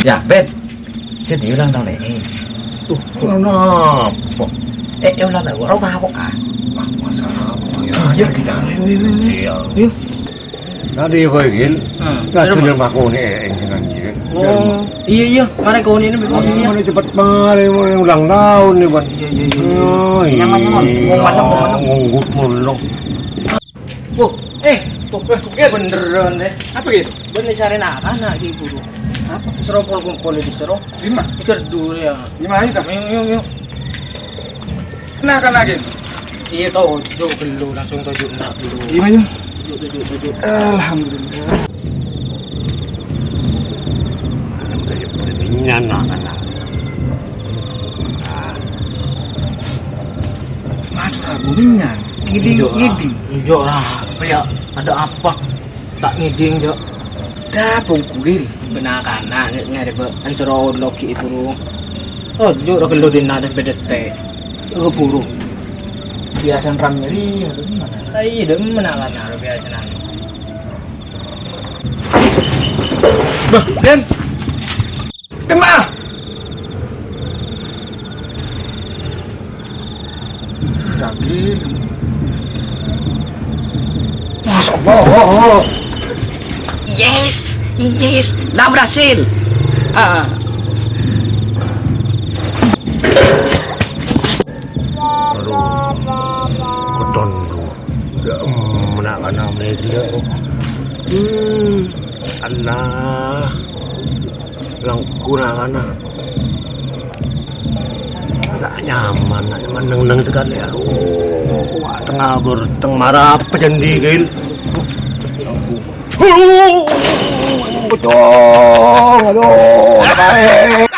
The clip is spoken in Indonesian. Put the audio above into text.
Dạ Ben, xin tiểu lần đâu này. Kenapa? Yêu lần này của rau tao kok à? Masa apa ya kita? Iya. Tadi begil, nggak sudah makan dengan dia. Oh, iya, mana kau ini memang ini. Mana cepat mari, mana ulang tahun nih ban. Iya. Nyaman, ngunggut mulu. Oh, tuh, beneran deh. Apa gitu? Bener cariin anak gitu. Apa? Seru kumpul di seru. 5. Ikut dulu ya. 5 aja kak. Yuk. Kenapa lagi? Iya tau, tujuh dulu langsung tujuh nak dulu. 5 aja. Tujuh. Alhamdulillah. Ini anak-anak. Aduh, abunya. Ngiding. Jok lah, apa ya? Ada apa? Tak ngiding jok. Dapung kuil. Benar kan? Nah, ngari be ansoro loki itu. Oh, jok rak lo din nada bedete. Buru. Biasan ramiri atau gimana? Ai dem mana kan aro biasa nan. Bah, Den. Demah. Daging. Masya Allah. Yes, lah berhasil. Koton lu. Menak-menak mereka. Allah. Lang kurang anak. Tak nyaman neng sekali aduh. Tengah berteng marah pejendi gil. Betul. Aduh, baik.